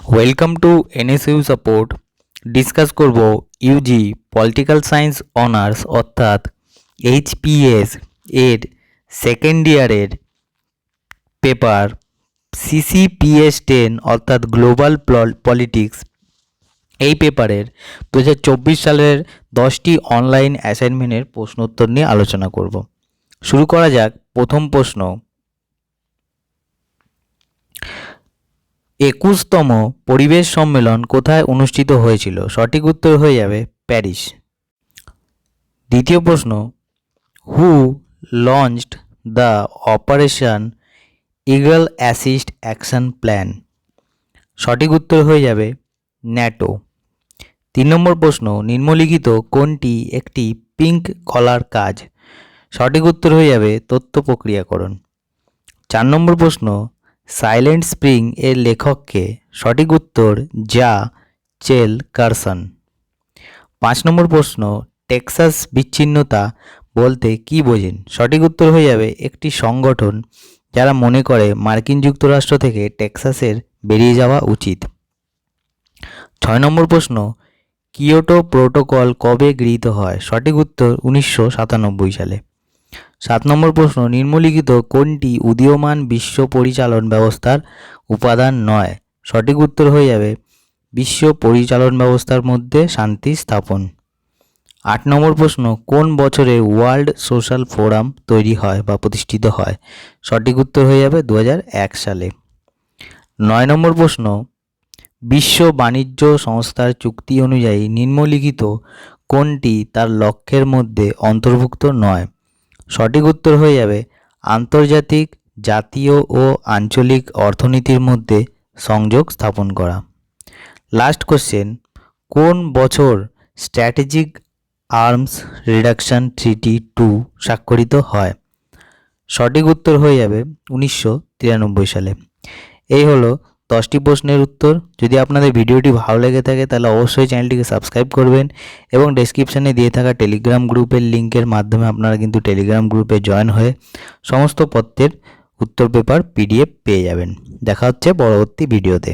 Welcome to NSU support. Discuss করব Yuji political science honours অর্থাৎ HPS এর second ইয়ারের পেপার CCPS-10 অর্থাৎ গ্লোবাল পলিটিক্স। এই পেপারের 2024 সালের 10টি অনলাইন অ্যাসাইনমেন্টের প্রশ্নোত্তর নিয়ে আলোচনা করব। শুরু করা যাক। প্রথম প্রশ্ন, 21তম পরিবেশ সম্মেলন কোথায় অনুষ্ঠিত হয়েছিল? সঠিক উত্তর হয়ে যাবে প্যারিস। দ্বিতীয় প্রশ্ন, who launched the operation eagle assist action plan? সঠিক উত্তর হয়ে যাবে ন্যাটো। 3 নম্বর প্রশ্ন, নিম্নলিখিত কোনটি একটি পিঙ্ক কলার কাজ? সঠিক উত্তর হয়ে যাবে তথ্য প্রক্রিয়াকরণ। 4 নম্বর প্রশ্ন, সাইলেন্ট স্প্রিং এর লেখককে? সঠিক উত্তর যা চেল কারসন। 5 নম্বর প্রশ্ন, টেক্সাস বিচ্ছিন্নতা বলতে কি বোঝেন? সঠিক উত্তর হয়ে যাবে একটি সংগঠন যারা মনে করে মার্কিন যুক্তরাষ্ট্র থেকে টেক্সাসের বেরিয়ে যাওয়া উচিত। 6 নম্বর প্রশ্ন, কিয়োটো প্রোটোকল কবে গৃহীত হয়? সঠিক উত্তর 1997 সালে। 7 নম্বর প্রশ্ন, নিম্নলিখিত কোনটি উদীয়মান বিশ্ব পরিচালন ব্যবস্থার উপাদান নয়? সঠিক উত্তর হয়ে যাবে বিশ্ব পরিচালন ব্যবস্থার মধ্যে শান্তি স্থাপন। 8 নম্বর প্রশ্ন, কোন বছরে ওয়ার্ল্ড সোশ্যাল ফোরাম তৈরি হয় বা প্রতিষ্ঠিত হয়? সঠিক উত্তর হয়ে যাবে 2001 সালে। 9 নম্বর প্রশ্ন, বিশ্ব বাণিজ্য সংস্থার চুক্তি অনুযায়ী নিম্নলিখিত কোনটি তার লক্ষ্যের মধ্যে অন্তর্ভুক্ত নয়? সঠিক উত্তর হয়ে যাবে আন্তর্জাতিক, জাতীয় ও আঞ্চলিক অর্থনীতির মধ্যে সংযোগ স্থাপন করা। লাস্ট কোশ্চেন, কোন বছর স্ট্র্যাটেজিক আর্মস রিডাকশন ট্রিটি 2 স্বাক্ষরিত হয়? সঠিক উত্তর হয়ে যাবে 1993 সালে। এই হলো 10টি প্রশ্নের উত্তর। যদি আপনাদের ভিডিওটি ভালো লেগে থাকে তাহলে অবশ্যই চ্যানেলটিকে সাবস্ক্রাইব করবেন এবং ডেসক্রিপশানে দিয়ে থাকা টেলিগ্রাম গ্রুপের লিঙ্কের মাধ্যমে আপনারা কিন্তু টেলিগ্রাম গ্রুপে জয়েন হয়ে সমস্ত পত্রের উত্তর পেপার PDF পেয়ে যাবেন। দেখা হচ্ছে পরবর্তী ভিডিওতে।